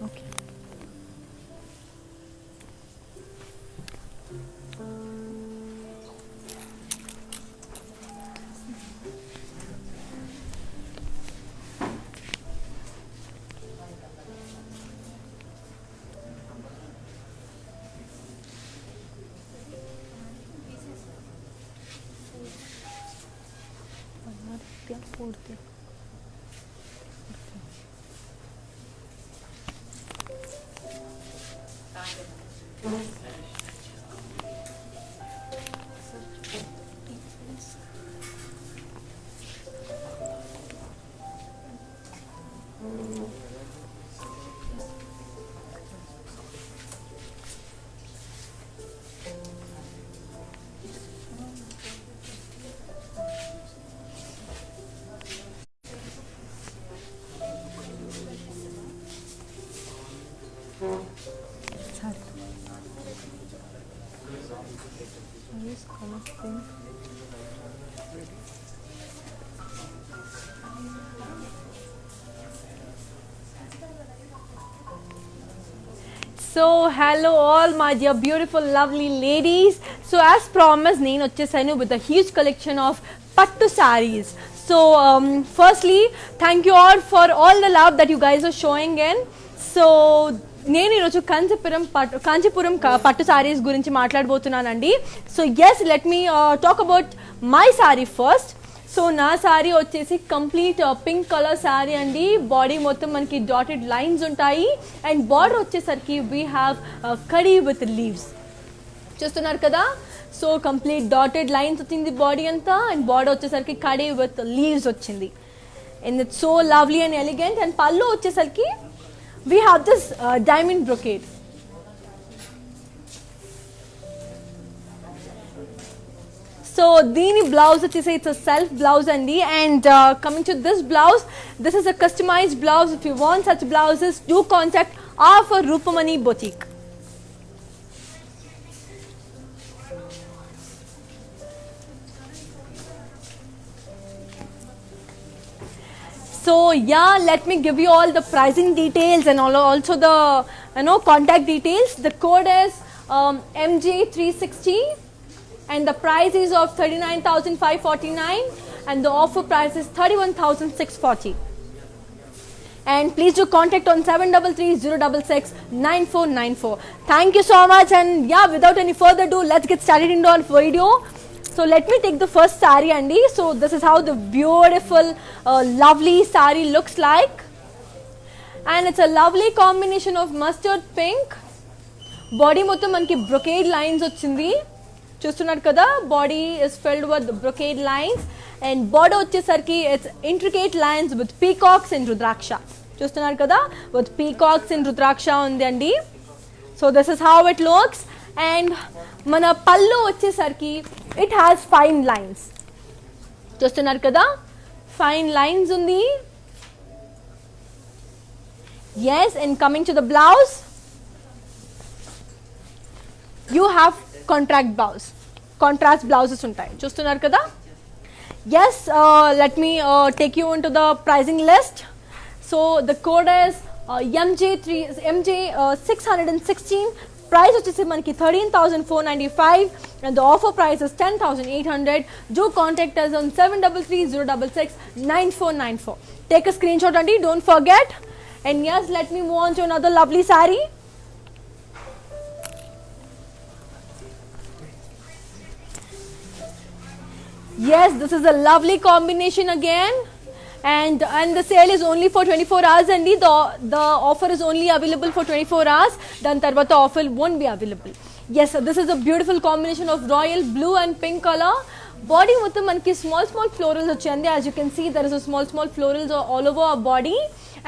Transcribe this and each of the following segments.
Okay. Purti. So hello all my dear beautiful lovely ladies. So as promised, నేను వచ్చేసాను with a huge collection of pattu sarees. So firstly, thank you all for all the love that you guys are showing in. So నేను ఈరోజు కాంచీపురం పట్టు sarees గురించి మాట్లాడబోతున్నానండి. So yes let me talk about my saree first. So నా saree వచ్చేసి complete pink colour saree అండి. Body మొత్తం మనకి డాటెడ్ లైన్స్ ఉంటాయి అండ్ బార్డర్ వచ్చేసరికి we have kadi with leaves చూస్తున్నారు కదా. సో కంప్లీట్ డాటెడ్ లైన్స్ వచ్చింది బాడీ అంతా అండ్ బార్డర్ వచ్చేసరికి కడీ విత్ లీవ్స్ వచ్చింది and it's so lovely and elegant. And పళ్ళు వచ్చేసరికి we have this diamond brocade. So దీని బ్లౌజ్ వచ్చేసి it's a self blouse అండి. And coming to this blouse, this is a customized blouse. If you want such blouses, do contact our Rupamani boutique. So yeah, let me give you all the pricing details and also the contact details. The code is MJ360 and the price is of 39,549 and the offer price is 31,640. And please do contact on 7330669494. Thank you so much. And yeah, without any further ado, let's get started into our video. So let me take the first saree andi. So this is how the beautiful lovely saree looks like and it's a lovely combination of mustard pink. Body mottham manki brocade lines ochindi చూస్తున్నారు కదా. Body is filled with brocade lines and border వచ్చేసరికి it's intricate lines with peacocks and rudraksha చూస్తున్నారు కదా. with peacocks and rudraksha ఉంది అండి. So this is how it looks. And మన పళ్ళు వచ్చేసరికి it has fine lines చూస్తున్నారు కదా. fine lines ఉంది. yes. And coming to the blouse, you have contrast blouses ఉంటాయి చూస్తున్నారు కదా. yes. Let me take you into the pricing list. So the code is MJ616. price వచ్చేసి మనకి 13,495 and the offer price is 10,800. do contact us on 7330669494. take a screenshot and don't forget. and yes, let me move on to another lovely saree. yes, this is a lovely combination again. And the sale is only for 24 hours and the offer is only available for 24 hours. Then tarvata offer won't be available. yes, so this is a beautiful combination of royal blue and pink color. Body mottham manki small florals vachandi. as you can see, there is a small florals all over our body.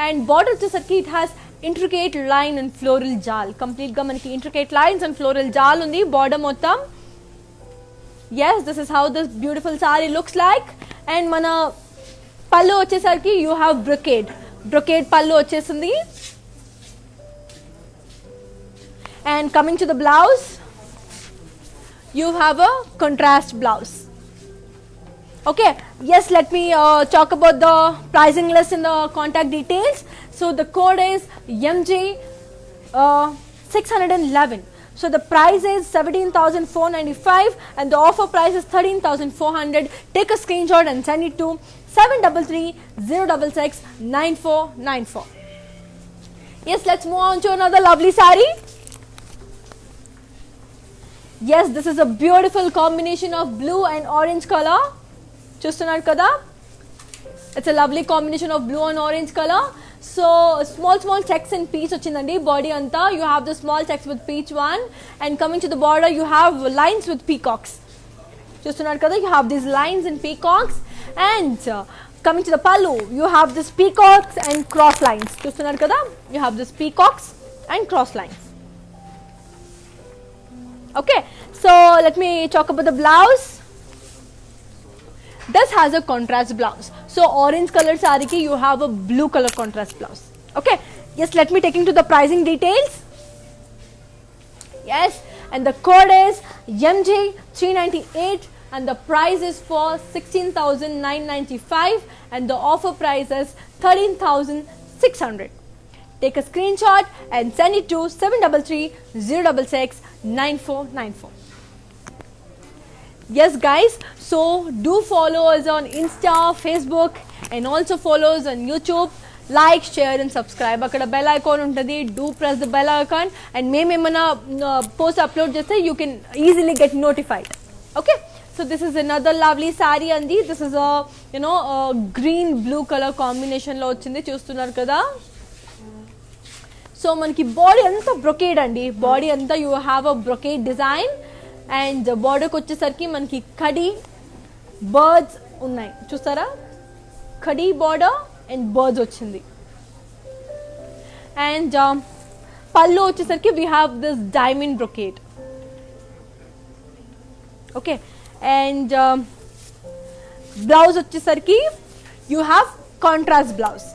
And border vachesarki it has intricate line and floral jal. complete ga manki intricate lines and floral jal undi border mottham. yes, this is how this beautiful saree looks like. And mana పళ్ళు వచ్చేసరికి you have brocade పళ్ళు వచ్చేసింది. And coming to the blouse, you have a contrast blouse. Okay, yes, let me talk about the pricing list and the contact details. So the code is MJ 611. So the price is 17,495 and the offer price is 13,400. Take a screenshot and send it to 733-066-9494. Yes, let's move on to another lovely saree. Yes, this is a beautiful combination of blue and orange color. చూస్తున్నారు కదా, it's a lovely combination of blue and orange color. So small checks in peach వచ్చిందండి body anta. You have the small checks with peach one, and coming to the border you have lines with peacocks. చూస్తున్నారు కదా, you have these lines in peacocks, and coming to the pallu you have this peacocks and cross lines. చూస్తున్నారు కదా, you have this peacocks and cross lines. Okay, so let me talk about the blouse. This has a contrast blouse. So orange color saree ki you have a blue color contrast blouse. Okay, yes, let me take into the pricing details. Yes, and the code is MJ 398 and the price is for 16,995 and the offer price is 13,600. Take a screenshot and send it to 733-066-9494. Yes guys, so do follow us on Insta, Facebook and also follow us on YouTube. Like, share and subscribe. Akkada bell icon untadi. Do press the bell icon and mem emana post upload chesthe you can easily get notified. Okay, so this is another lovely saree andi. This is a a green blue color combination lo ochindi. Chustunar kada. So manki body anta brocade andi. Body anta you have a brocade design. And బార్డర్కి వచ్చేసరికి మనకి కడి birds ఉన్నాయి. చూస్తారా, కడి border and birds వచ్చింది. And పళ్ళు వచ్చేసరికి we have this diamond brocade. Okay, and blouse వచ్చేసరికి you have contrast blouse.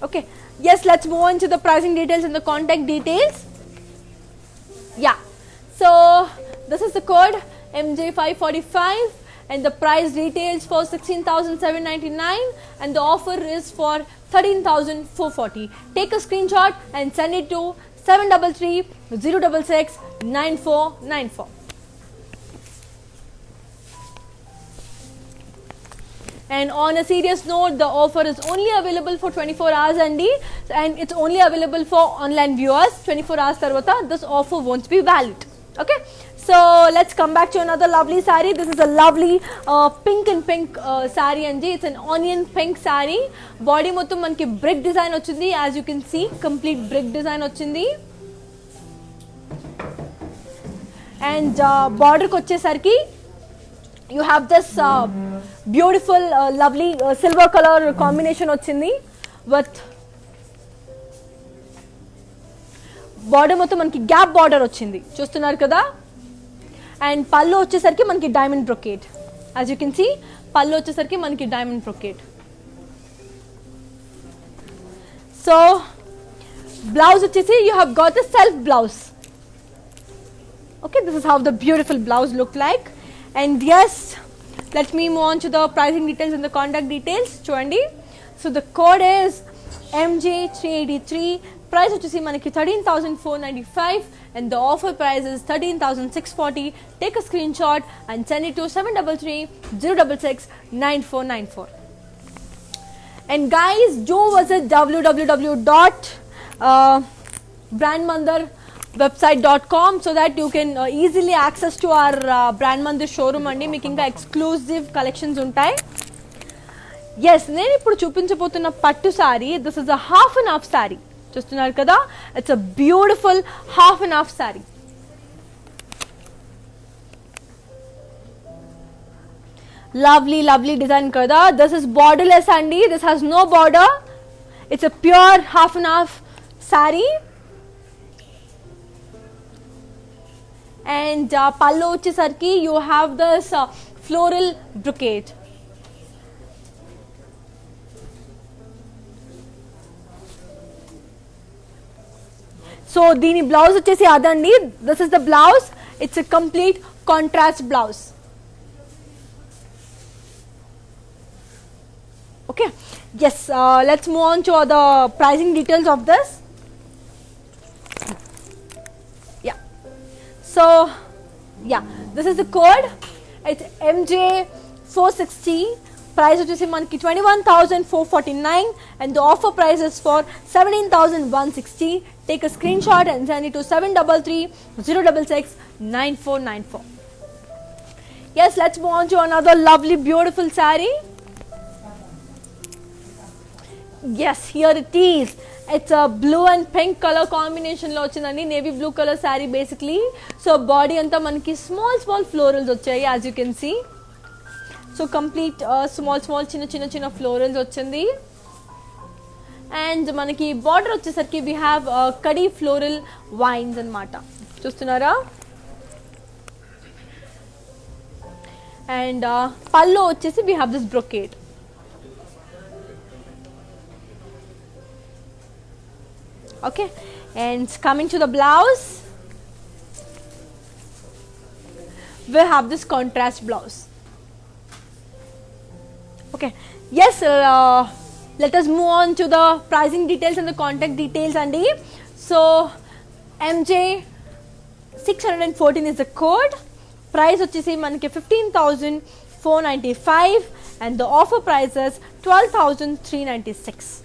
Okay, yes, let's move on to the pricing details and the contact details. Yeah, so this is the code MJ545 and the price retails for 16,799 and the offer is for 13,440. Take a screenshot and send it to 733-066-9494. And on a serious note, the offer is only available for 24 hours and it's only available for online viewers. 24 hours tarvata this offer won't be valid. Okay, so let's come back to another lovely saree. This is a lovely pink and pink saree and it's an onion pink saree. Body mottham manki brick design ochindi. As you can see, complete brick design ochindi. And border ko vachesariki you have this beautiful lovely silver color combination ochindi with border మొత్తం మనకి gap border వచ్చింది. చూస్తున్నారు కదా, and పళ్ళు వచ్చేసరికి మనకి diamond brocade. As you can see, పళ్ళు వచ్చేసరికి మనకి డైమండ్ బ్రొకేట్. సో బ్లౌజ్ వచ్చేసి you have got the self blouse. Okay, this is how the beautiful blouse look like. And yes, let me move on to the pricing details and the contact details. చూడండి, so the code is MJ383. Price వచ్చేసి మనకి 13,495 and the offer price is 13,640. Take a screenshot and send it to 733-066-9494. And guys, do visit www.brandmandir.website.com so that you can easily access to our Brand Mandir showroom అండి. మీకు ఇంకా exclusive collections ఉంటాయి. Yes, నేను ఇప్పుడు చూపించబోతున్న పట్టు sorry, this is a half and half sorry. చూస్తున్నారు కదా, it's a beautiful half and half sorry. lovely design kada. This is borderless andi. This has no border. It's a pure half and half saree. And pallu vachesariki you have this floral brocade. So దీని blouse వచ్చేసి అదండి. This is the blouse. It's a complete contrast blouse. Yes, let's move on to the pricing details of this. Yeah. So, yeah, this is the code. It's MJ460. Price వచ్చేసి మనకి 21,449 and the offer price is for 17,160. Take a screenshot and send it to 733-066-9494. Yes, let's move on to another lovely beautiful saree. Yes, here it is. It's a blue and pink color combination lo ochindandi, navy blue color saree basically. So body anta manaki small florals vachayi, as you can see. So complete small chinna florals ochindi. And manaki border vachesarki we have kadi floral vines anamata. Chustunara? And pallu vachesi we have this brocade. Okay, and coming to the blouse, we have this contrast blouse. Okay, yes, let us move on to the pricing details and the contact details, Andy. So MJ 614 is the code. Price vachesi manaki 15,495 and the offer price is 12,396.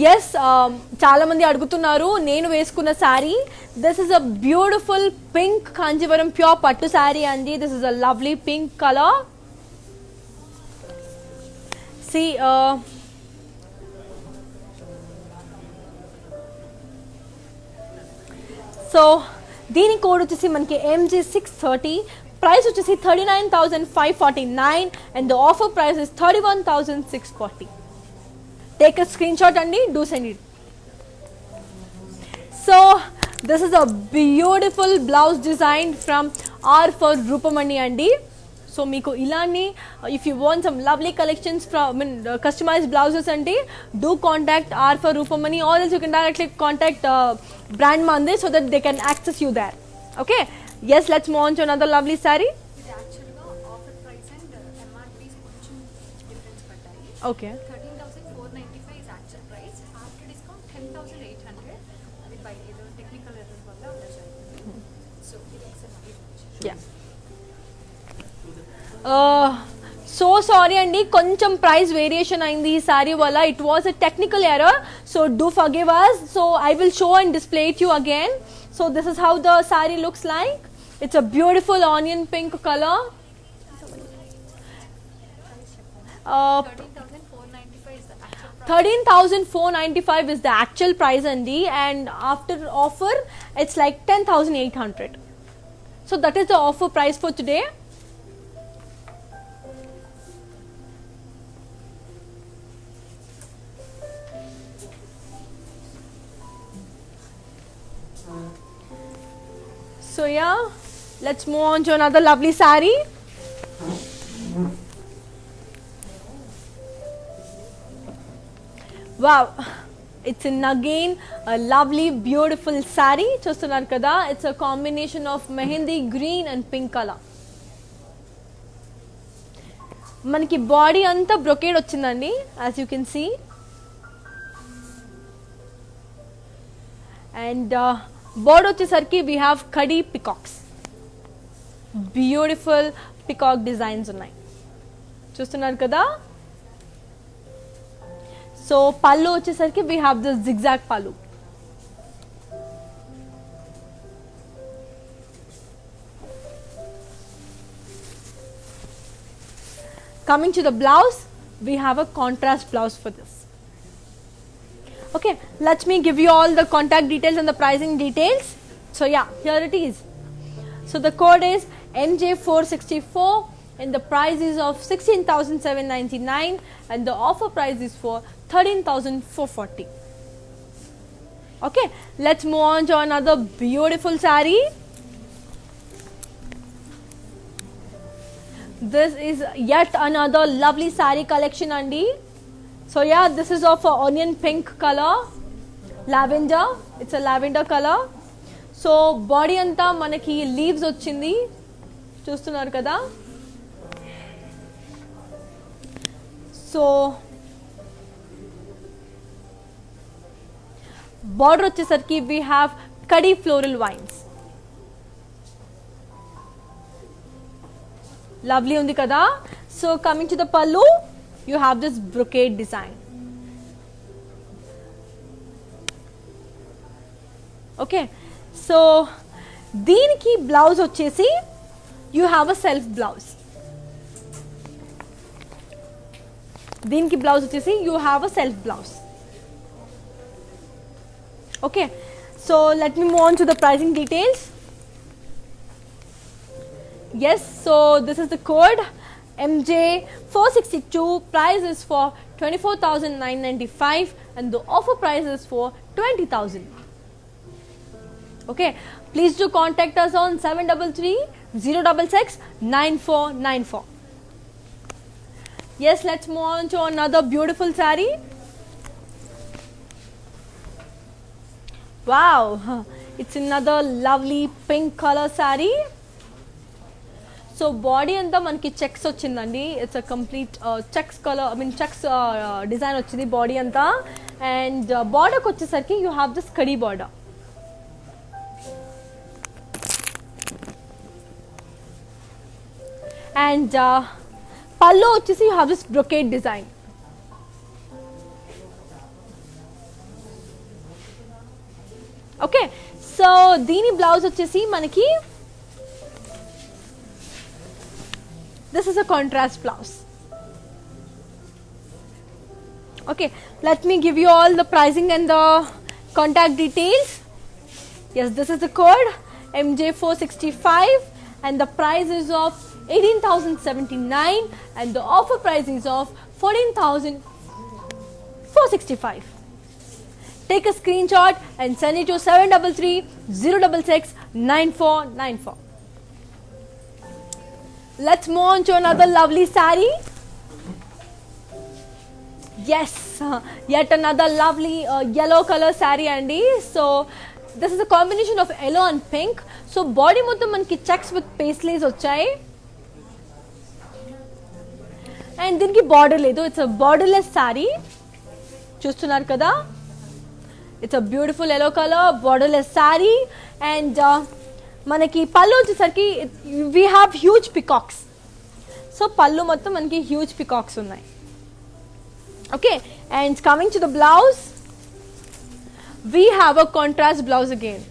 Yes, చాలా మంది అడుగుతున్నారు నేను వేసుకున్న sari. This is a beautiful pink Kanjeevaram pure pattu sari అండి. This is a lovely pink colour. See so దీని code వచ్చేసి మనకి MJ630. Price వచ్చేసి 39,549 and the offer price is 31,640. Take a screenshot and do send it. So this is a beautiful blouse designed from R for Rupamani Andi. So meeku ilani, if you want some lovely collections from customized blouses andi, do contact R for Rupamani, or else you can directly contact brand Mande so that they can access you there. Okay, yes, let's move on to another lovely saree. This actually offer price and MRP is కొంచెం difference పడ్డాయి. Okay, 13,495 is actual price. After discount 10,800. అది by ఏదో technical error వల్ల అలా జరిగింది. So ఇది ఒకసారి మళ్ళీ చూపించండి. yeah. సో సారీ అండి, కొంచెం ప్రైస్ వేరియేషన్ అయింది ఈ సారీ వల్ల. It was a technical error, so do forgive us. So I will show and display it you again. So this is how the sorry looks like. It's a beautiful onion pink colour. 13,495 is the actual price. 13,495 is the actual price andi, and after offer it's like 10,800. So that is the offer price for today. So yeah, let's move on to another lovely saree. Wow, it's in again a lovely beautiful saree. Chustunar kada, it's a combination of mehendi green and pink color. Manaki body anta brocade ochindandi, as you can see. And border వచ్చేసరికి we have kadi peacocks. Beautiful peacock designs ఉన్నాయి, చూస్తున్నారు కదా. So పళ్ళు వచ్చేసరికి we have this zigzag pallu. Coming to the blouse, we have a contrast blouse for this. Okay, let me give you all the contact details and the pricing details. So yeah, here it is. So the code is MJ464 and the price is of 16,799 and the offer price is for 13,440. Okay, let's move on to another beautiful saree. This is yet another lovely saree collection andi. So yeah, this is of onion pink color, lavender. It's a lavender color. So body anta manaki leaves ochindi, చూస్తున్నారు కదా. So border వచ్చేసరికి we have khadi floral wines. Lovely ఉంది కదా. So coming to the పల్లు, you have this brocade design. Okay, so దీనికి blouse వచ్చేసి you have a self blouse. దీనికి blouse వచ్చేసి you have a self blouse. Okay, so let me move on to the pricing details. Yes, so this is the code MJ462. Price is for 24,995 and the offer price is for 20,000. Okay, please do contact us on 733-066-9494. Yes, let's move on to another beautiful saree. Wow, it's another lovely pink color saree. So body అంతా మనకి checks వచ్చిందండి. It's a complete checks colour, I mean checks design వచ్చింది body అంతా. And బార్డర్కి వచ్చేసరికి you have this kadi border. And పల్లో వచ్చేసి you have this brocade design. Okay, so దీని బ్లౌజ్ వచ్చేసి మనకి this is a contrast blouse. Okay, let me give you all the pricing and the contact details. Yes, this is the code MJ465 and the price is of 18,079 and the offer price is of 14,465. Take a screenshot and send it to 733-066-9494. Let's move on to another lovely saree. Yes, yet another lovely yellow color saree andi. So this is a combination of yellow and pink. So body mottham manki checks with paisleys vachayi and dinki border ledu. It's a borderless saree. Chustunar kada. It's a beautiful yellow color borderless saree and మనకి పళ్ళు వచ్చేసరికి we have huge peacocks. So పళ్ళు మొత్తం మనకి huge peacocks ఉన్నాయి. Okay, and coming to the blouse, we have a contrast blouse again.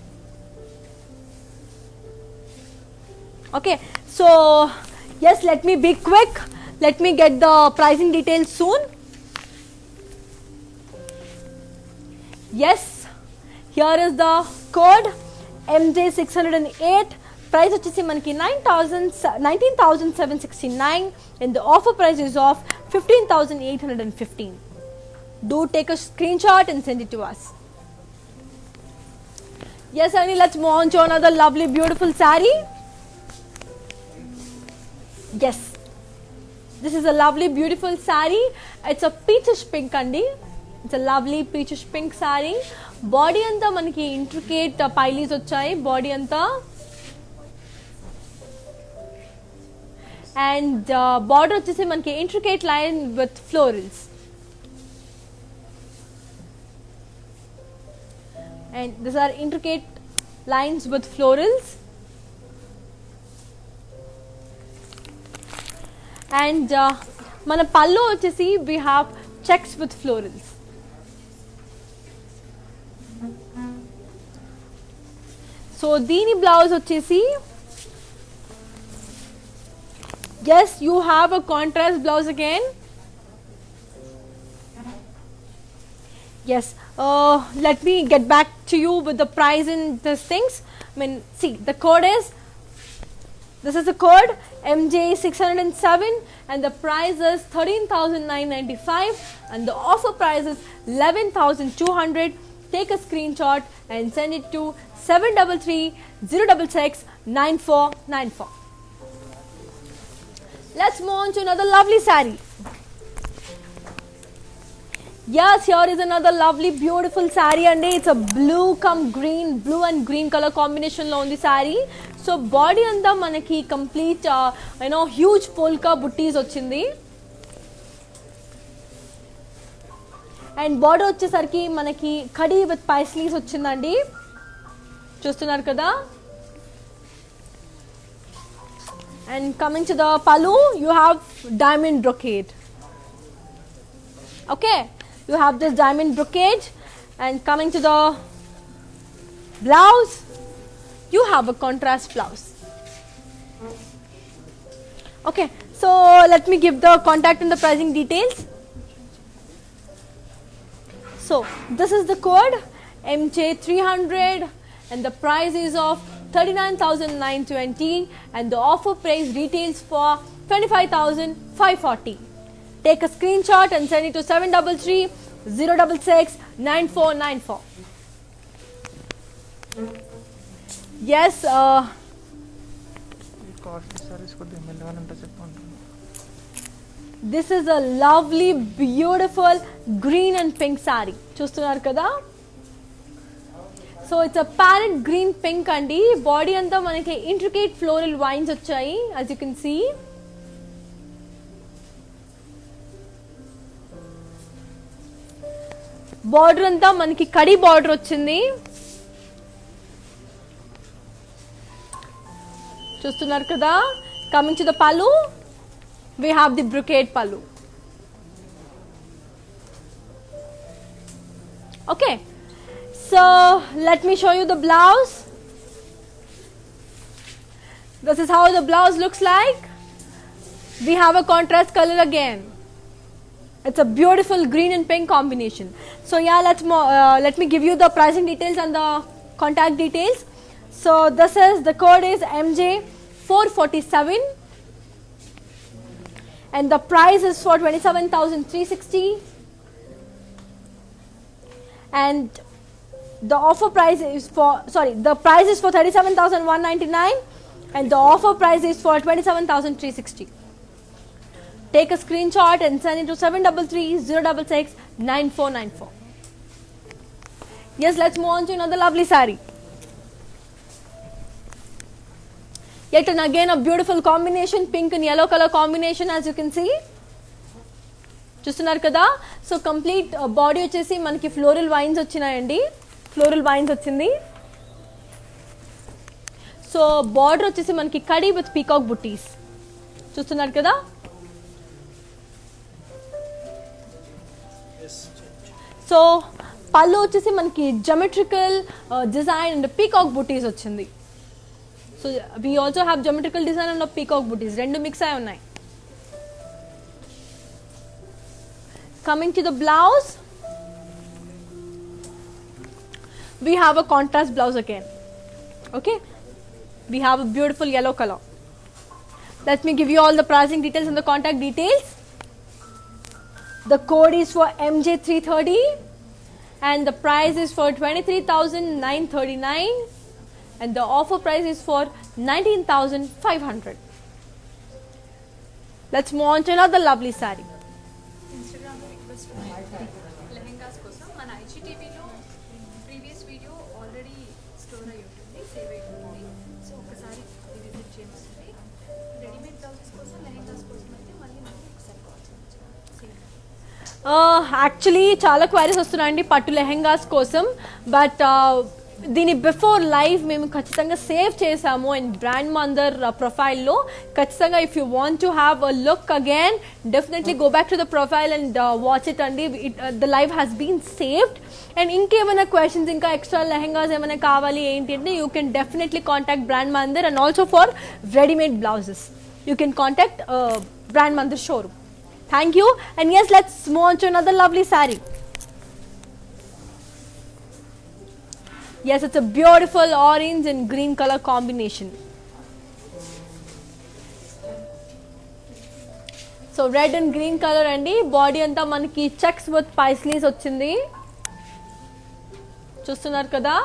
Okay, so yes, let me be quick, let me get the pricing details soon. Yes, here is the code MJ608. Price వచ్చేసి మనకి 19,769 and the offer price is of 15,815. Do take a screenshot and send it to us. Yes, Annie, let's move on to another lovely beautiful saree. Yes, this is a lovely beautiful saree. It's a peachish pink andi. It's a lovely peachish pink saree. Body అంతా మనకి intricate పైలీస్ వచ్చాయి body అంతా. And border వచ్చేసి మనకి intricate line with florals. And this are intricate lines with florals. And మన పళ్ళు వచ్చేసి we have checks with florals. So దీని బ్లౌజ్ వచ్చేసి yes, you have a contrast blouse again. Yes, let me get back to you with the price and these things. I mean, see, the code is, this is the code MJ607 and the price is 13,995 and the offer price is 11,200. Take a screenshot and send it to 733-066-9494. Let's move on to another lovely saree. Yes, here is another lovely beautiful saree and it's a blue and green color combination lo undi saree. So body anta manaki complete huge polka butties ochindi. And border వచ్చేసరికి మనకి కడి with పైస్లీస్ వచ్చిందండి, చూస్తున్నారు కదా. And coming to the పలు, you have diamond brocade. Okay, you have this diamond brocade. And coming to the blouse, you have a contrast blouse. Okay, so let me give the contact and the pricing details. So this is the code MJ300 and the price is of 39,920 and the offer price retails for 25,540. Take a screenshot and send it to 733-066-9494. Yes, this is a lovely, beautiful green and pink saree. చూస్తున్నారు కదా. So it's a parrot green pink అండి. Body అంతా మనకి intricate floral wines వచ్చాయి, as you can see. Border అంతా మనకి కడి border వచ్చింది, చూస్తున్నారు కదా. Coming to the pallu, we have the brocade pallu. Okay, so let me show you the blouse. This is how the blouse looks like. We have a contrast color again. It's a beautiful green and pink combination. So yeah, let me give you the pricing details and the contact details. So this is, the code is MJ447 and the price is for 27,360 and the offer price is for, the price is for 37,199 and the offer price is for 27,360. Take a screenshot and send it to 733-066-9494. Yes, let's move on to another lovely saree. Yet and again a beautiful combination, pink and yellow color combination, as you can see. చూస్తున్నారు కదా. So complete body వచ్చేసి మనకి floral wines వచ్చినాయండి, floral wines వచ్చింది. So border వచ్చేసి మనకి కడి with peacock బుట్టీస్, చూస్తున్నారు కదా. సో పళ్ళు వచ్చేసి మనకి జమెట్రికల్ డిజైన్ అండ్ పీకాక్ బుట్టీస్ వచ్చింది. So we also have geometrical design and peacock booties, రెండు మిక్స్ అయి ఉన్నాయి. Coming to the blouse, we have a contrast blouse again. Okay, we have a beautiful yellow color. Let me give you all the pricing details and the contact details. The code is for MJ330 and the price is for 23,939 and the offer price is for 19,500. Let's move on to another lovely saree. Instagram లో request lehengas కోసం మన ఐజీటీవీలో previous video already store అయి ఉంటుంది, save అయి ఉంటుంది. So ఒకసారి అది visit చేస్తుంది. రెడీమేడ్ బ్లౌజెస్ కోసం, లెహెంగాస్ కోసం అయితే మళ్ళీ మనకి ఒకసారి కాల్ సేమ్. యాక్చువల్లీ చాలా క్వైరీస్ వస్తున్నాయండి పట్టు లెహెంగాస్ కోసం, బట్ దీని బిఫోర్ లైవ్ మేము ఖచ్చితంగా సేవ్ చేసాము అండ్ బ్రాండ్ మందర్ ప్రొఫైల్లో. ఖచ్చితంగా if you want to have a look again, definitely go back to the profile and watch it అండి. The live has been saved. And ఇంకేమైనా క్వశ్చన్స్, ఇంకా ఎక్స్ట్రా లెహెంగాస్ ఏమైనా కావాలి ఏంటి అంటే you can definitely contact brand Mandar. And also for readymade blouses you can contact brand Mandar showroom. Thank you. And yes, let's move on to another lovely saree. Yes, it's a beautiful orange and green color combination. So red and green color andi, body anta manaki checks with paisleys ochindi, చూస్తున్నారు కదా.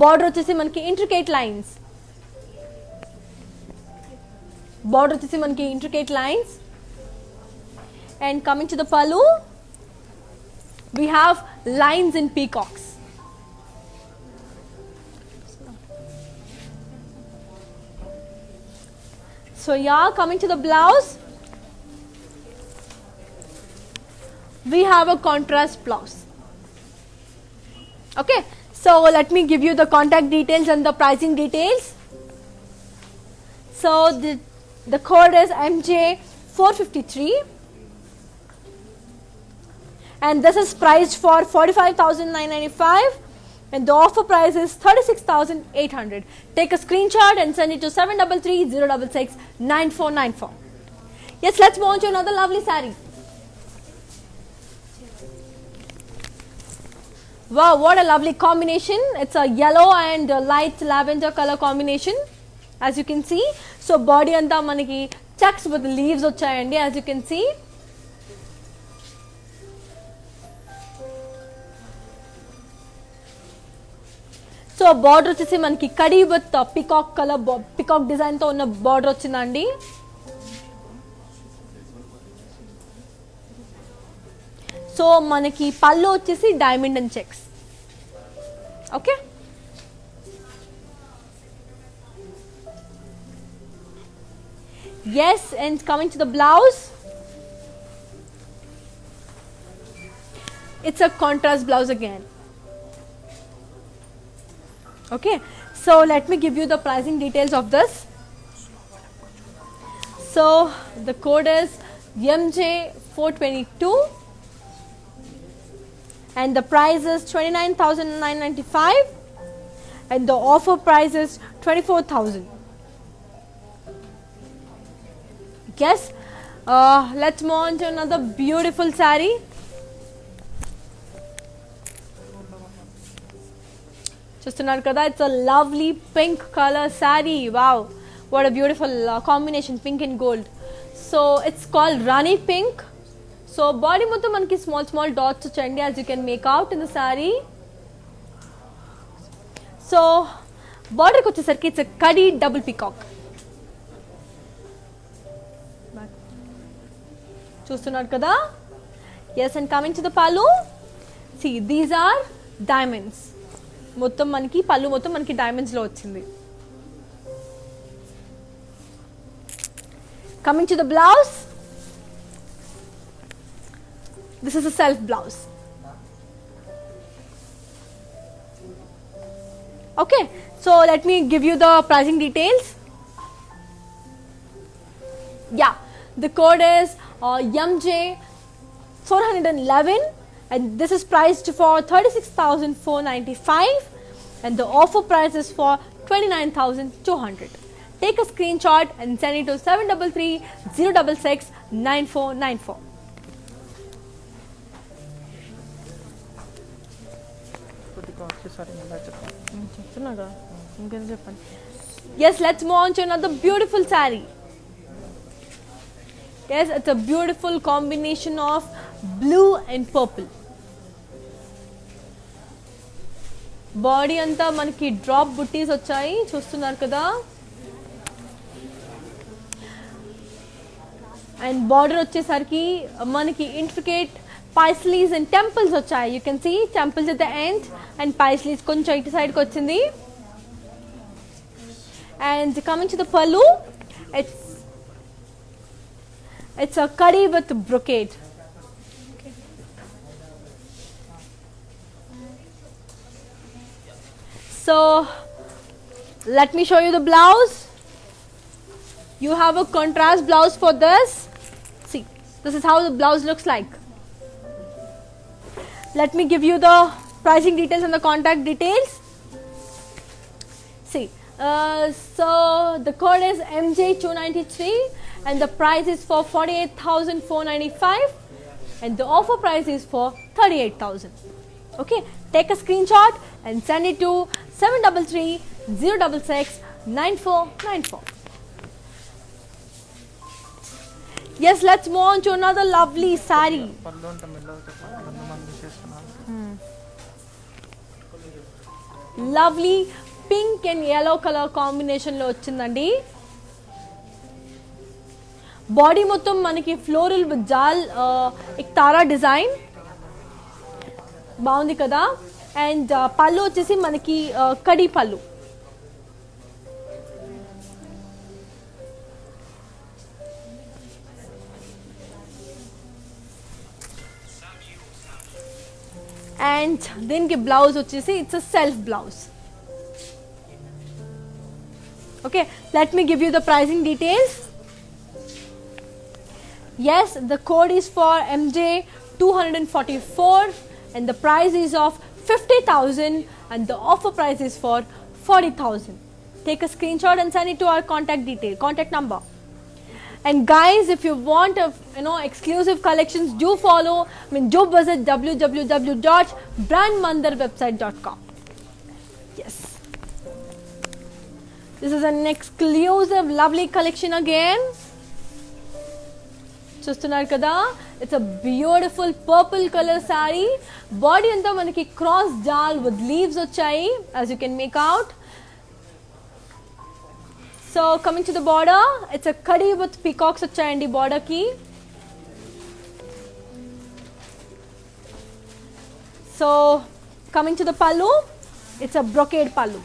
Border వచ్చేసి మనకి intricate lines, border వచ్చేసి మనకి intricate lines. And coming to the pallu, we have lines in peacocks. So yeah, coming to the blouse, we have a contrast blouse. Okay, so let me give you the contact details and the pricing details. So the code is MJ453 and this is priced for 45,995 and the offer price is 36,800. Take a screenshot and send it to 7330669494. Yes, let's move on to another lovely saree. Wow, what a lovely combination. It's a yellow and a light lavender color combination, as you can see. So body anta manaki checks with leaves vachayandi, as you can see. So border వచ్చేసి మనకి కడి with peacock colour peacock design తో ఉన్న border వచ్చిందండి. So మనకి పళ్ళు వచ్చేసి diamond and checks. Okay, yes, and coming to the blouse, it's a contrast blouse again. Okay, so let me give you the pricing details of this. So the code is MJ422 and the price is 29,995 and the offer price is 24,000. Yes, let's move on to another beautiful saree. చూస్తున్నారు కదా, it's a lovely pink color saree. Wow, what a beautiful combination, pink and gold. So it's called Rani Pink. So body మొత్తం మనకి small dots వచ్చండి, as you can make out in the saree. So border వచ్చేసరికి it's a kadi double peacock. చూస్తున్నారు కదా. Yes, and coming to the pallu, see these are diamonds. మొత్తం మనకి పళ్ళు మొత్తం మనకి డైమండ్స్ లో వచ్చింది. Coming to the blouse, this is a self blouse. Okay, so let me give you the pricing details. Yeah, the code is MJ411 and this is priced for 36,495 and the offer price is for 29,200. Take a screenshot and send it to 7330669494. Yes, let's move on to another beautiful saree. Yes, it's a beautiful combination of blue and purple. Body అంతా మనకి drop బుట్టీస్ వచ్చాయి, చూస్తున్నారు కదా. And border వచ్చేసరికి మనకి intricate paisleys and temples వచ్చాయి. You can see temples at the end and paisleys కొంచెం ఇటు సైడ్కి వచ్చింది. అండ్ కమింగ్ టు ద పల్లు, it's a curry with brocade. So let me show you the blouse. You have a contrast blouse for this. See, this is how the blouse looks like. Let me give you the pricing details and the contact details. See, so the code is MJ293 and the price is for 48,495 and the offer price is for 38,000. Okay, take a screenshot and send it to 7330669494. Yes, let's move on to another lovely saree. Lovely pink and yellow color combination లో వచ్చిందండి. Body మొత్తం మనకి floral with జాల్ Iktara design బాగుంది కదా. And పళ్ళు వచ్చేసి మనకి కడి పళ్ళు. అండ్ దీనికి బ్లౌజ్ వచ్చేసి it's a self blouse. Okay, let me give you the pricing details. Yes, the code is for MJ 244 and the price is of 50,000 and the offer price is for 40,000. Take a screenshot and send it to our contact number. And guys, if you want exclusive collections, do follow, do visit www.brandmandarwebsite.com. Yes, this is an exclusive lovely collection again. చూస్తున్నారు కదా, it's a beautiful purple colour sari. Body అంతా మనకి cross jaal with leaves వచ్చాయి, as you can make out. So coming to the border, it's a khadi with peacocks వచ్చాయండి బార్డర్కి. So coming to the పల్లు, it's a brocade పల్లు.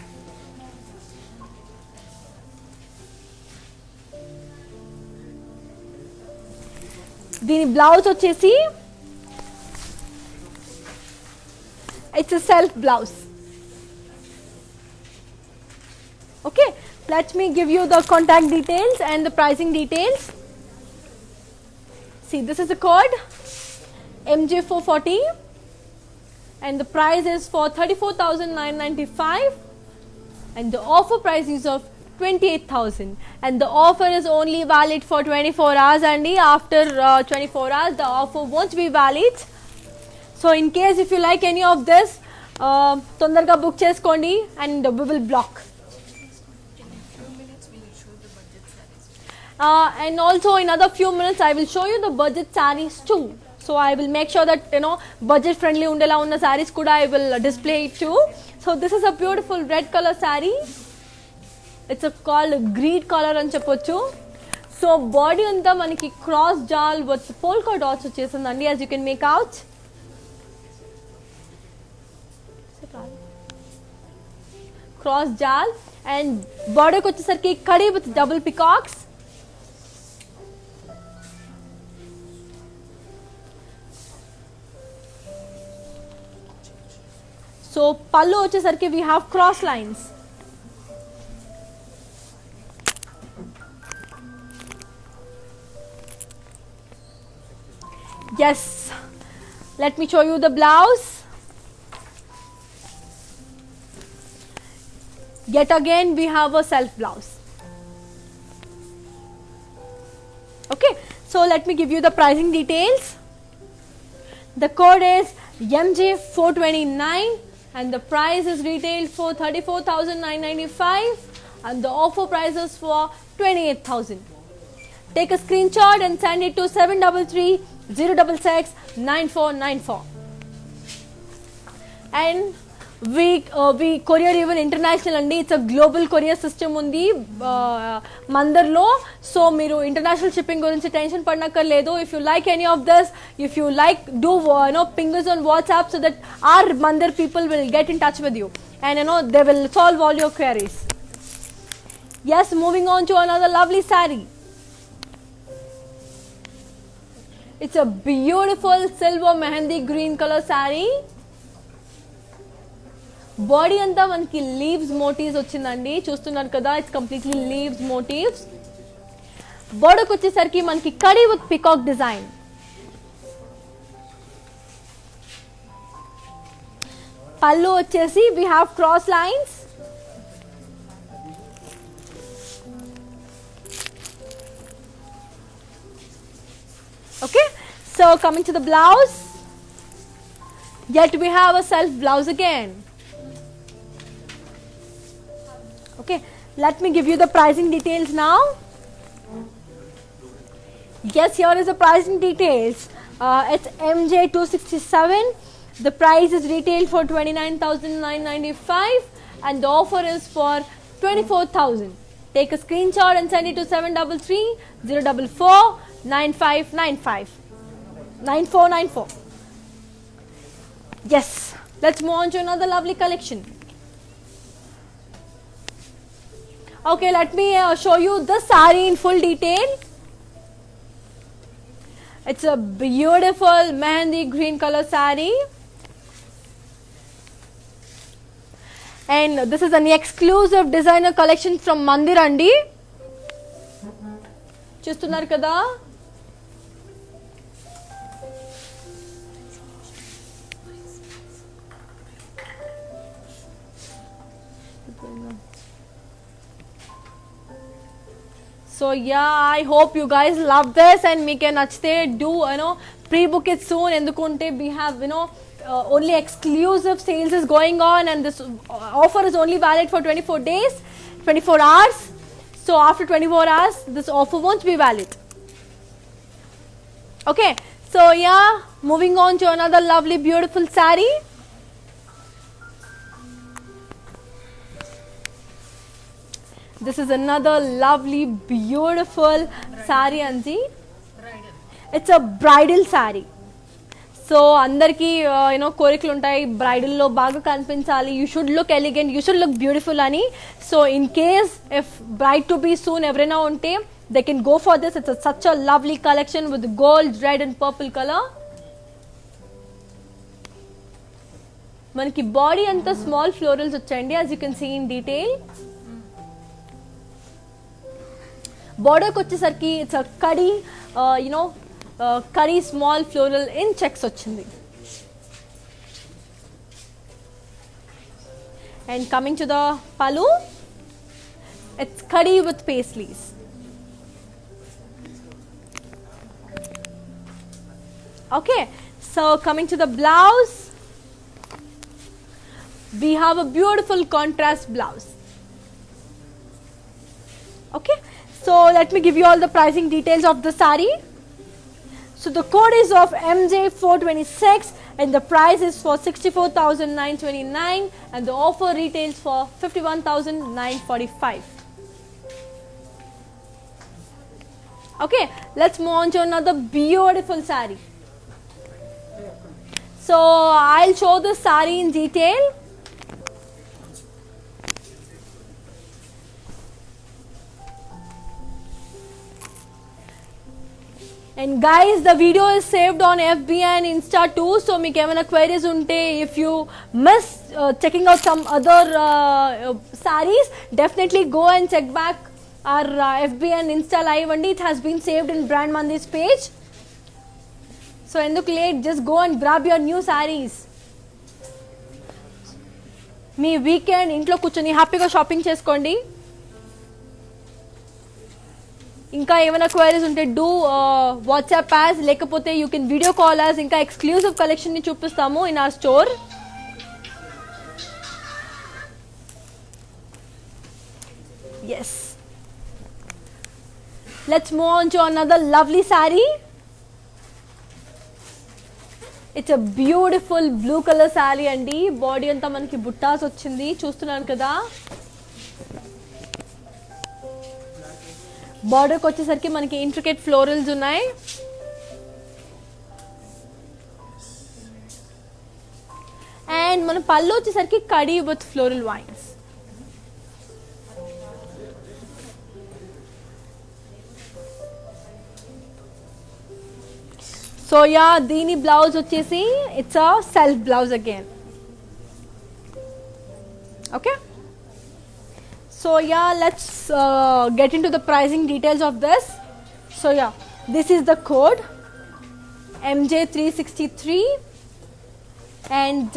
దీని బ్లౌజ్ వచ్చేసి it's self blouse. Okay, let me give you the contact details and the pricing details. See, this is the code MJ440 and the price is for 34,995 and the offer price is of 28,000 and the offer is only valid for 24 hours and after 24 hours the offer won't be valid. So in case if you like any of this, తొందరగా book చేసుకోండి and we will block. And also in another few minutes I will show you the budget sarees too. So I will make sure that budget friendly undela unna sarees kuda I will display it too. So this is a beautiful red color saree. It's called greed color అని చెప్పొచ్చు. So body అంతా మనకి cross jaal with polka dots వచ్చేసిందండి, as you can make out. Cross jaal and బాడీకి వచ్చేసరికి kadi with double peacocks. So పళ్ళు వచ్చేసరికి we have cross lines. Yes, let me show you the blouse. Yet again we have a self blouse. Okay, so let me give you the pricing details. The code is MJ429 and the price is retailed for 34,995 and the offer price is for 28,000. Take a screenshot and send it to 733-066-9494. And we courier even international andi. It's a global courier system undi mandarlo. So meeru international shipping gurinchi tension padnakarledu. If you like any of this, if you like, do ping us on WhatsApp so that our mandar people will get in touch with you and they will solve all your queries. Yes, moving on to another lovely saree. It's a beautiful silver mehendi green color saree. Body అంతా మనకి leaves motifs వచ్చిందండి, చూస్తున్నారు కదా, it's completely leaves motifs. బోర్డర్కి వచ్చేసరికి మనకి khadi with peacock design. పళ్ళు వచ్చేసి we have cross lines. Okay, so coming to the blouse, yet we have a self blouse again. Okay, let me give you the pricing details now. Yes, here is the pricing details. It's MJ267. The price is retailed for 29,995 and the offer is for 24,000. Take a screenshot and send it to 733-044-9595 9494. Yes, let's move on to another lovely collection. Okay, let me show you the saree in full detail. It's a beautiful mehendi green color saree. And this is an exclusive designer collection from Mandir andi. చూస్తున్నారు కదా. So yeah, I hope you guys love this and meeke nachite do pre-book it soon endukunte we have only exclusive sales is going on and this offer is only valid for 24 days, 24 hours. So after 24 hours this offer won't be valid. Okay, so yeah, moving on to another lovely beautiful saree. This is another lovely beautiful saree Anji. It's a bridal saree. So అందరికి కోరికలు ఉంటాయి బ్రైడల్లో బాగా కనిపించాలి, you should look elegant, you should look beautiful అని. So in case if bride to be soon ఎవరైనా ఉంటే they can go for this. It's such a lovely collection with gold, red and purple colour. మనకి body అంతా small florals వచ్చాయండి, as you can see in detail. బార్డర్కి వచ్చేసరికి it's kadi కరీ small floral in checks వచ్చింది. And coming to the pallu, it's kadi with paisleys. Okay, so coming to the blouse, we have a beautiful contrast blouse. Okay, so let me give you all the pricing details of the saree. So the code is of MJ426 and the price is for 64,929 and the offer retails for 51,945. Okay, let's move on to another beautiful saree. So I'll show the saree in detail. And guys, the video is saved on FB and Insta too. So meeku emana queries unte, if you miss checking out some other sarees, definitely go and check back our FB and Insta live andi. It has been saved in Brand Mandir's page. So enduku late, just go and grab your new sarees. Me weekend ఇంట్లో కూర్చొని హ్యాపీగా shopping చేసుకోండి. ఇంకా ఏమైనా queries ఉంటే do WhatsApp as, లేకపోతే you can video call as. ఇంకా exclusive collection ని చూపిస్తాము in our store. Yes, let's move on to another lovely saree. It's a beautiful blue color saree అండి. బాడీ అంతా మనకి బుట్టాస్ వచ్చింది, చూస్తున్నాను కదా. బార్డర్కి వచ్చేసరికి మనకి ఇంట్రికేట్ ఫ్లోరల్స్ ఉన్నాయి. అండ్ మన పళ్ళు వచ్చేసరికి kadi with floral wines. So yeah, దీని బ్లౌజ్ వచ్చేసి it's a self blouse again. Okay, so yeah, let's get into the pricing details of this. So yeah, this is the code MJ363 and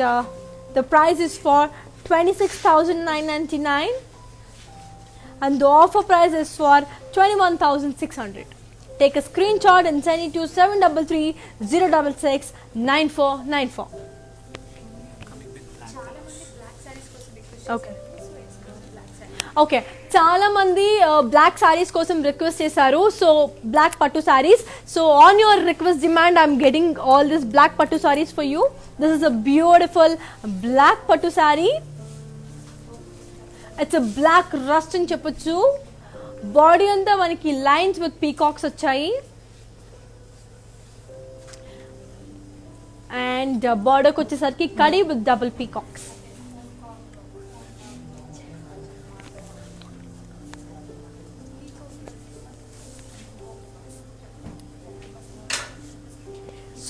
the price is for 26,999 and the offer price is for 21,600. Take a screenshot and send it to 7330669494. Okay. Okay, చాలా మంది black saris కోసం request చేశారు. So black పట్టు sarees. So on your request demand I'm getting all this black పట్టు sarees for you. This is a beautiful black pattu saree. It's a black rust అని చెప్పొచ్చు. Body అంతా మనకి లైన్స్ విత్ పీకాక్స్ వచ్చాయి and బార్డర్కి వచ్చేసరికి kadi with double peacocks.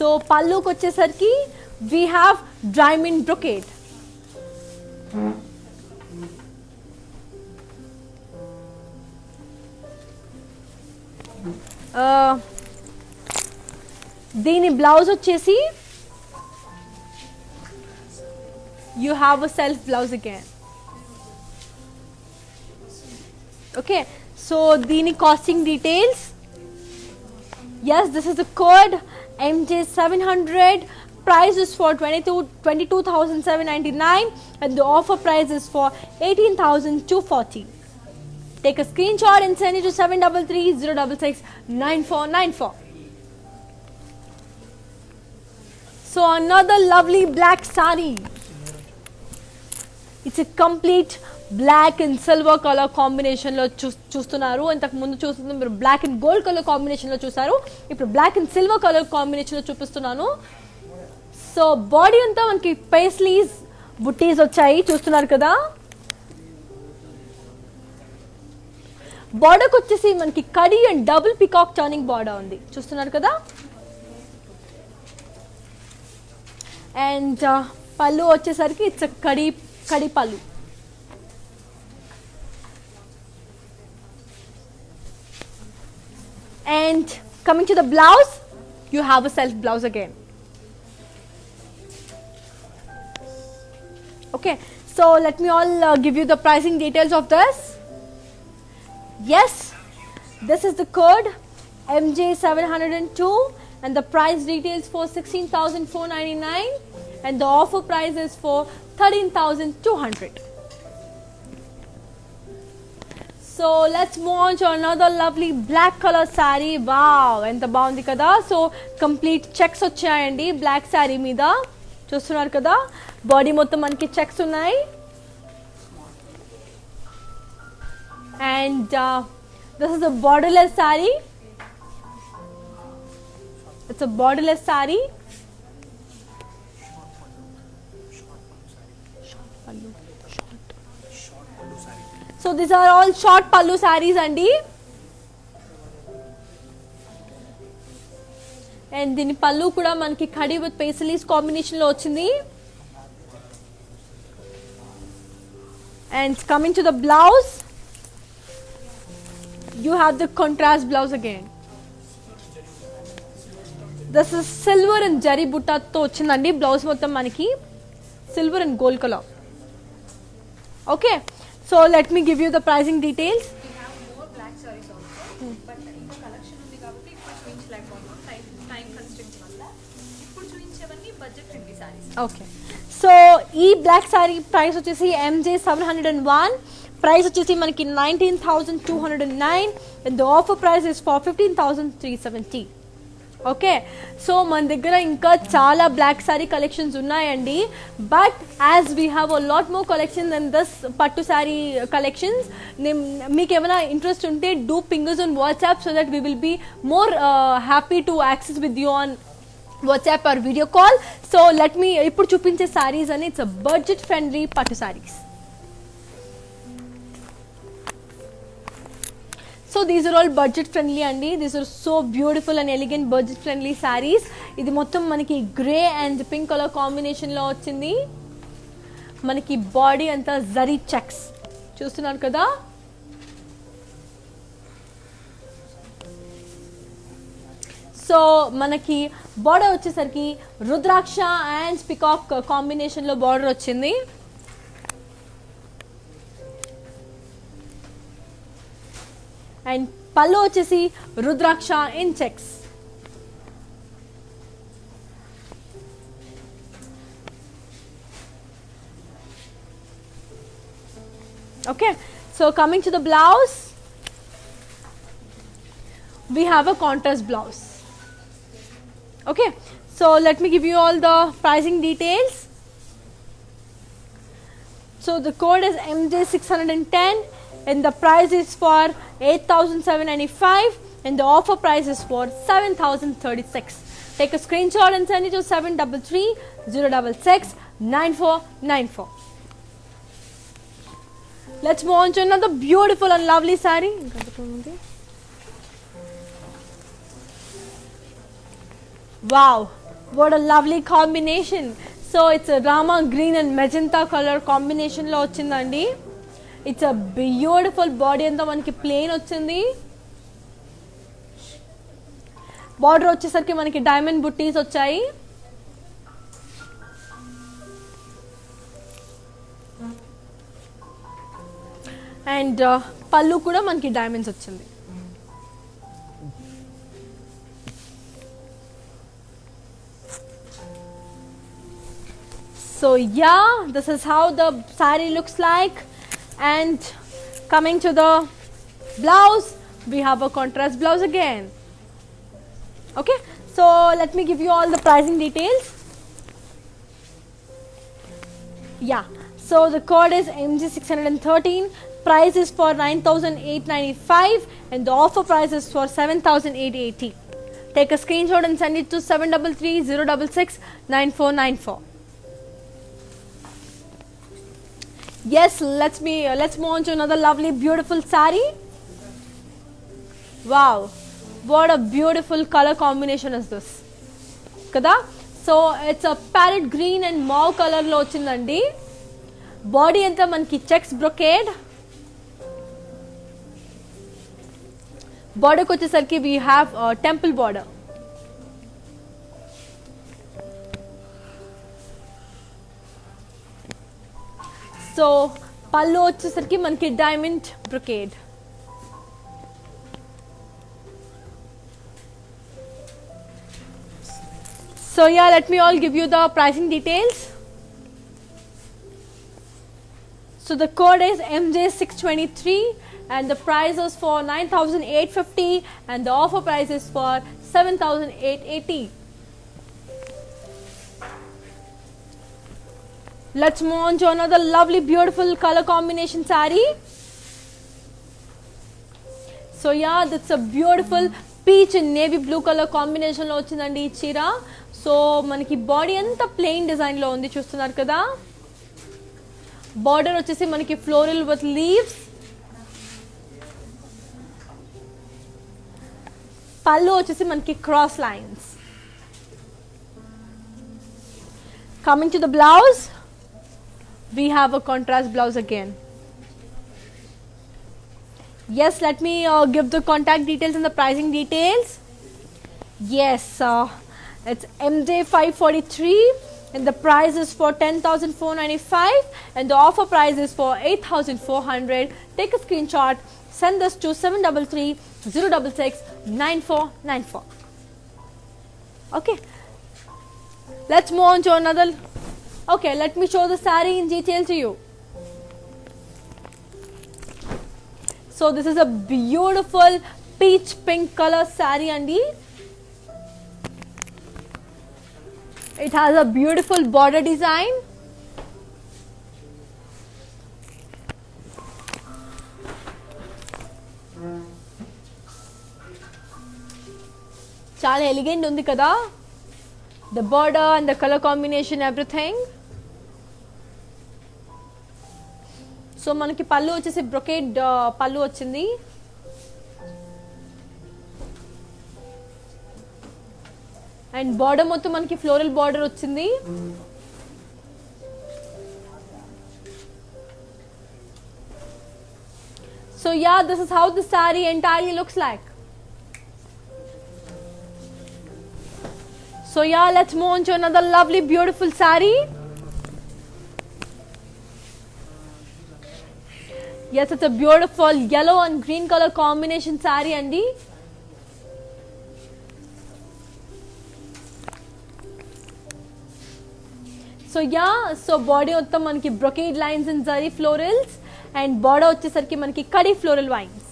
So పళ్ళుకి వచ్చేసరికి వీ హ్యావ్ డైమండ్ బ్రొకేడ్. దీని బ్లౌజ్ వచ్చేసి you have a self blouse again. Okay, so dini costing details. Yes, this is the code MJ700. Price is for 22,799 and the offer price is for 18,240. Take a screenshot and send it to 7330669494. So another lovely black saree. It's a complete black and silver color combination లో చూస్తున్నారు. ఇంతకు ముందు చూస్తుంది మీరు black and gold colour combination లో చూసారు. ఇప్పుడు black and silver colour combination లో చూపిస్తున్నాను. సో బాడీ అంతా మనకి పేస్లీస్ బుట్టీస్ వచ్చాయి చూస్తున్నారు కదా. బార్డర్కి వచ్చేసి మనకి కడి and double peacock turning border ఉంది చూస్తున్నారు కదా. అండ్ పళ్ళు వచ్చేసరికి it's kadhi pallu. And coming to the blouse, you have a self blouse again. Okay, so let me all give you the pricing details of this. Yes, this is the code MJ702 and the price details for 16,499 and the offer price is for 13,200. So let's move on to another lovely black color saree. Wow, enta baagundi kada. So complete checks vachayandi black saree meeda chustunaru kada. Body mottham manki checks unnai and this is a borderless saree. It's a borderless saree. So these are all short pallu sarees andi. And dini pallu kuda manki khadi with paisleys combination lo ochindi. And coming to the blouse, you have the contrast blouse again. This is silver and jari butta tho ochindandi blouse mottham manaki silver and gold color. Okay, so let me give you the pricing details. We have more black sarees also, but ఇంకా collection ఉంది కాబట్టి ఇప్పుడు చూపించలేకపోతున్నాం time constraints వల్ల. ఇప్పుడు చూపించేవన్నీ budget friendly sarees. Okay, so ఈ black saree price వచ్చేసి MJ701. ప్రైస్ వచ్చేసి మనకి 19,209 and the offer price is for 15,370. Okay, so మన దగ్గర ఇంకా చాలా బ్లాక్ సారీ కలెక్షన్స్ ఉన్నాయండి. But as we have a lot more collection then this pattu sari collections. మీకు ఏమైనా ఇంట్రెస్ట్ ఉంటే do ping us on WhatsApp so that we will be more happy to access with you on WhatsApp or video call. So let me ఇప్పుడు చూపించే సారీస్ అని it's a budget friendly పట్టు saris. So these are all budget friendly andi. These are so beautiful and elegant budget friendly sarees. Idi mottham manaki grey and pink color combination lo ochindi. Manaki body anta zari checks చూస్తున్నారు కదా. So మనకి border వచ్చేసరికి rudraksha and peacock combination లో border వచ్చింది. And పళ్ళు వచ్చేసి rudraksha in checks. Okay, so coming to the blouse, we have a contrast blouse. Okay, so let me give you all the pricing details. So the code is MJ610 and the price is for 8,795 and the offer price is for 7,036. Take a screenshot and send it to 7330669494. Let's move on to another beautiful and lovely saree. Wow, what a lovely combination. So it's a Rama green and magenta color combination lo ochindandi. It's a beautiful body anta manaki plain ochindi. Border వచ్చేసరికి మనకి diamond బుట్టీస్ వచ్చాయి. And పళ్ళు కూడా మనకి diamonds వచ్చింది. So yeah, this is how the saree looks like. And coming to the blouse, we have a contrast blouse again. Okay, so let me give you all the pricing details. Yeah, so the code is MG613. Price is for 9,895 and the offer price is for 7,880. Take a screenshot and send it to 7330669494. Yes, let's move on to another lovely beautiful saree. Wow, what a beautiful color combination is this kada. So it's a parrot green and mauve color lo ochindandi. Body anta manki checks brocade. Border kochesarki we have a temple border. So pallu వచ్చేసరికి మనకి diamond brocade. So yeah, let me all give you the pricing details. So the code is MJ623 and the price is for 9,850 and the offer price is for 7,880. Let's move on to another lovely beautiful color combination saree. So yeah, that's a beautiful peach and navy blue color combination lo ochindandi ee cheera. So manaki body anta plain design lo undi chustunar kada. Border వచ్చేసి మనకి floral with leaves. పళ్ళు వచ్చేసి మనకి cross lines. Coming to the blouse, we have a contrast blouse again. Yes, let me give the contact details and the pricing details. Yes, it's MJ543 and the price is for 10,495 and the offer price is for 8,400. Take a screenshot, send this to 7330669494. Okay, let's move on to another. Okay, let me show the saree in detail to you. So this is a beautiful peach pink color saree andi. It has a beautiful border design. Chala elegant undi kada. The border and the color combination, everything. So manaki pallu vachesi brocade pallu vachindi. And border మొత్తం మనకి floral border వచ్చింది. So yeah, this is how the saree entirely looks like. So yeah, let's move on to another lovely beautiful saree. Yes, it's a beautiful yellow and green color combination saree andi. So yeah, so body మొత్తం మనకి brocade lines and zari florals and border వచ్చేసరికి మనకి కడి floral vines.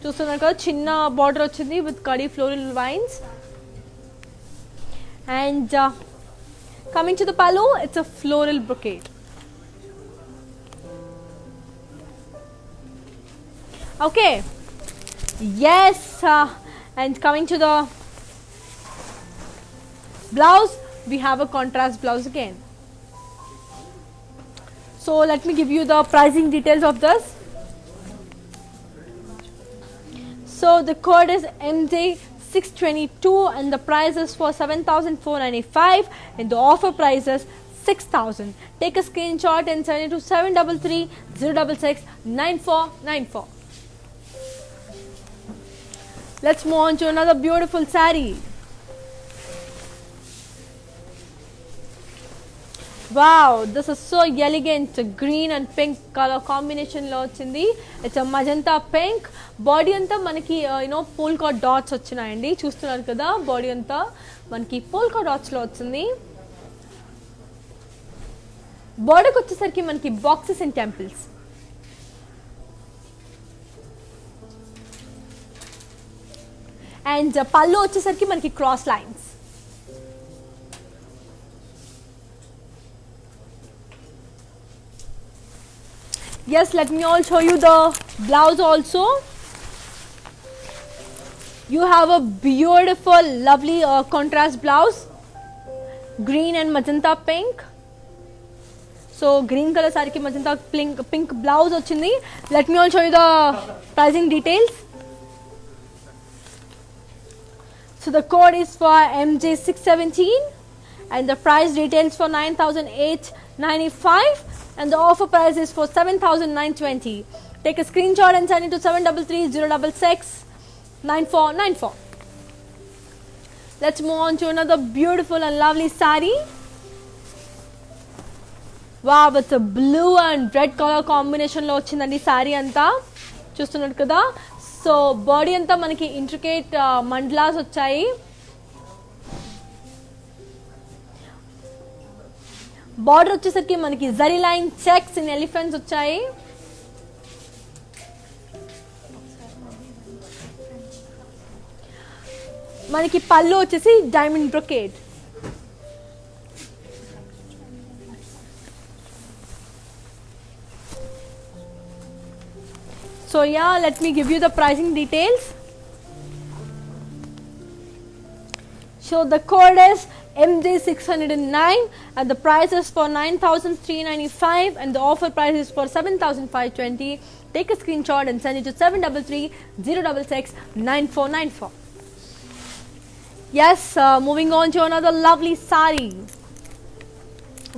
చూస్తున్నారు కదా చిన్న border వచ్చింది with kadhi floral vines. And coming to the pallu, it's a floral brocade. Okay, yes, and coming to the blouse, we have a contrast blouse again. So let me give you the pricing details of this. So the code is MJ622 and the price is for 7,495 and the offer price is 6,000. Take a screenshot and send it to 7330669494. Let's move on to another beautiful saree. Wow, this is so elegant. Green and pink color combination lo ochindi. It's a magenta pink. Body anta manaki polka dots వచ్చాయండి. చూస్తున్నారు కదా, body అంతా మనకి polka dots లో వచ్చింది. బోర్డర్కి వచ్చేసరికి మనకి boxes and temples. And పళ్ళు వచ్చేసరికి మనకి cross lines. Yes, let me all show you the blouse also. You have a beautiful, lovely contrast blouse, green and magenta pink. So green color saree ki magenta pink blouse ochindi. Let me all show you the pricing details. So the code is for MJ617 and the price details for 9,895 and the offer price is for 7,920. Take a screenshot and send it to 7330669494. Let's move on to another beautiful and lovely saree. Wow, it's a blue and red color combination lo ochindandi saree anta. చూస్తున్నారు కదా. So body అంతా మనకి intricate మండలాస్ వచ్చాయి. Border వచ్చేసరికి మనకి zari line checks in elephants వచ్చాయి. మనకి పళ్ళు వచ్చేసి diamond brocade. So yeah, let me give you the pricing details. So the code is MJ609 and the price is for 9,395 and the offer price is for 7,520. Take a screenshot and send it to 7330669494. Yes, moving on to another lovely saree.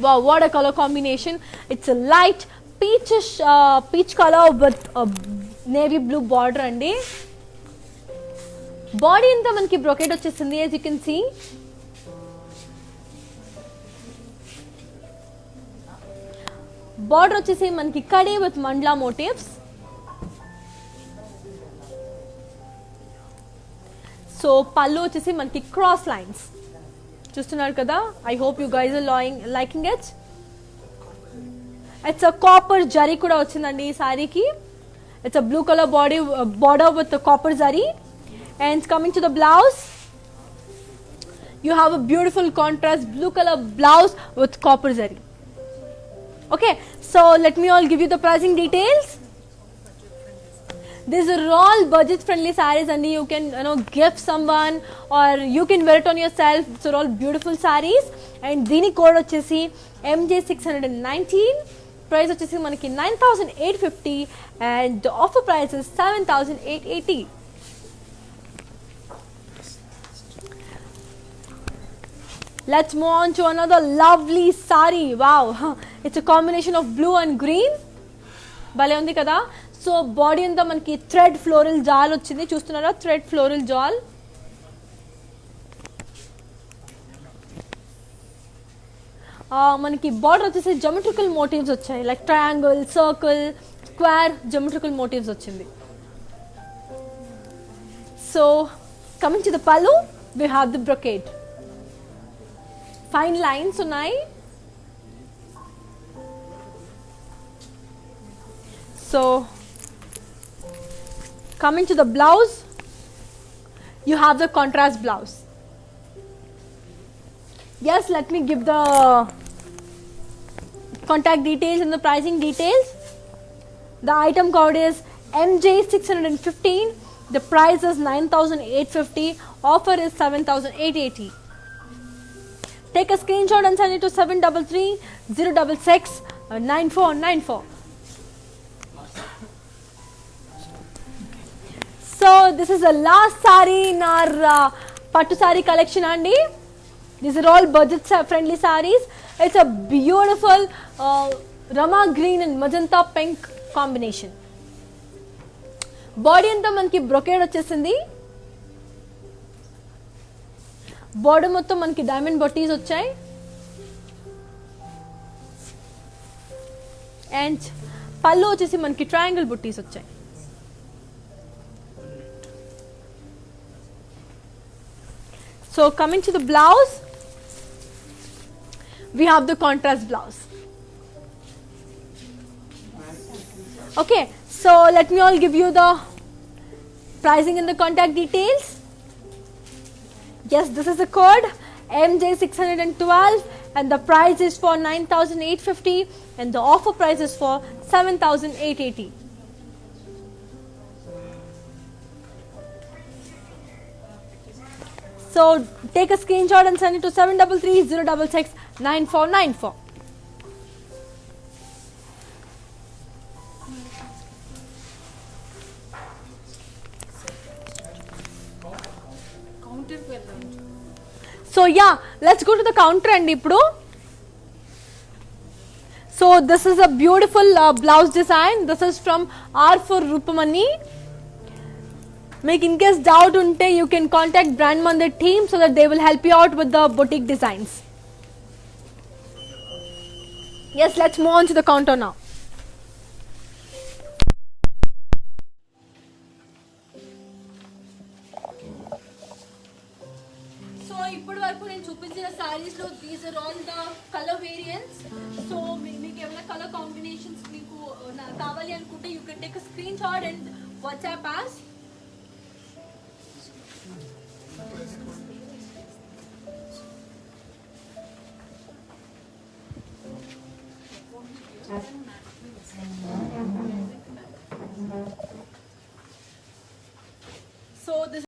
Wow, what a color combination. It's a light peach color with a navy blue border అండి. Body అంతా మనకి brocade వచ్చేసింది. as you can see. Border వచ్చేసి మనకి కడి with మండలా motifs. So పళ్ళు వచ్చేసి మనకి cross lines చూస్తున్నారు కదా. I hope you guys are liking it. It's a copper zari కూడా వచ్చిందండి ఈ సారీకి. It's a blue colour body border with the copper zari. And coming to the blouse, you have a beautiful contrast blue color blouse with copper zari. Okay, so let me all give you the pricing details. These are all budget friendly sarees and you can gift someone or you can wear it on yourself. These are all beautiful sarees and దీని code వచ్చేసి MJ619. Price వచ్చేసి మనకి 9,850 and the offer price is 7,880. Let's move on to another lovely saree. Wow, it's a combination of blue and green. భలే ఉంది కదా. So body అంతా మనకి thread floral జాల్ వచ్చింది. చూస్తున్నారా, థ్రెడ్ ఫ్లోరల్ జాల్. మనకి బార్డర్ వచ్చేసి జమెట్రికల్ మోటివ్స్ వచ్చాయి. Like triangle, circle, square geometrical motifs వచ్చింది. So coming to the pallu, we have the brocade. Fine lines ఉన్నాయి. సో coming to the blouse, you have the contrast blouse. Yes, let me give the contact details and the pricing details. The item code is MJ615. The price is 9,850. Offer is 7,880. Take a screenshot and send it to 7330669494. So this is the last saree in our pattu saree collection andi. These are all budget friendly sarees. It's a beautiful rama green and magenta pink combination. Body anta manki brocade vachesindi. Border మొత్తం మనకి diamond బొట్టీస్ వచ్చాయి. And పళ్ళు వచ్చేసి మనకి triangle బుట్టీస్ వచ్చాయి. So coming to the blouse, we have the contrast blouse. Okay, so let me all give you the pricing and the contact details. Yes, this is the code MJ612 and the price is for 9,850 and the offer price is for 7,880. So take a screenshot and send it to 7330669494. So yeah, let's go to the counter and ippudu. So this is a beautiful blouse design. This is from R for Rupamani. Make in case doubt unte, you can contact Brand Mandir team so that they will help you out with the boutique designs. Yes, let's move on to the counter now. So ఇప్పటి వరకు నేను చూపించిన సారీస్ లో these are all the colour variants. So మీకు ఏమైనా colour combinations మీకు కావాలి అనుకుంటే you can take a screen shot and WhatsApp us. So this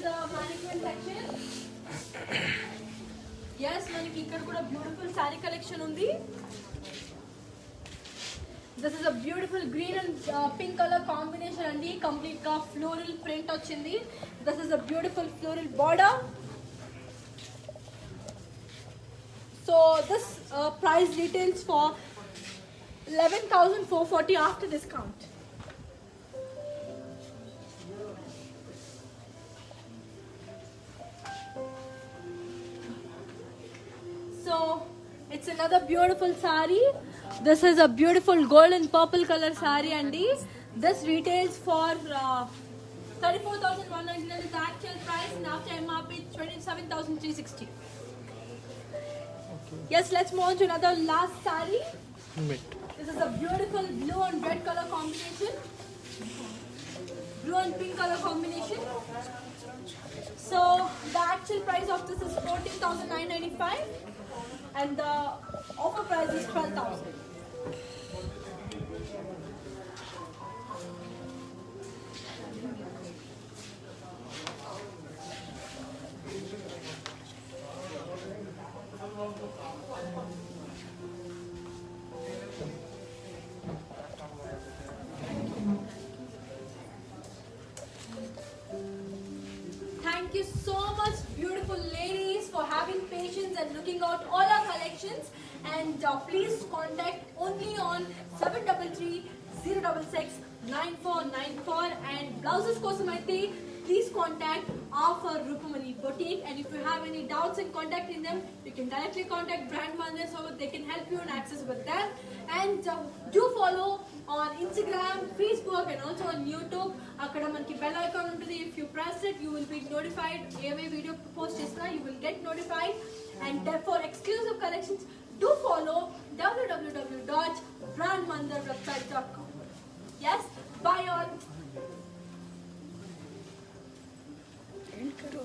the management section. Yes, మనకి ఇక్కడ కూడా బ్యూటిఫుల్ సారీ కలెక్షన్ ఉంది. This is a beautiful green and pink color combination andi, complete ga floral print ochindi. This is a beautiful floral border. So this price retails for 11,440 after discount. So it's another beautiful sari. This is a beautiful gold and purple color sari, and this retails for 34,199 is the actual price, and after MRP 27,360. Yes, let's move on to another last sari. This is a beautiful blue and red color combination. Blue and pink color combination. So the actual price of this is 14,995 and the offer price is 12,000. Thank you so much, beautiful ladies, for having patience and looking out all our collections. And please contact only on 733-066-9494. And blouses kosamaithe, please contact our for Rupamani Boutique. And if you have any doubts in contacting them, you can directly contact Brand Mandir so they can help you in access with them. And do follow on Instagram, Facebook, and also on YouTube. Akkada manki bell icon untadi. If you press it, you will be notified. Every video post chesna, you will get notified. And for exclusive collections, do follow www.brandmandirwebsite.com. Yes, bye all. And करो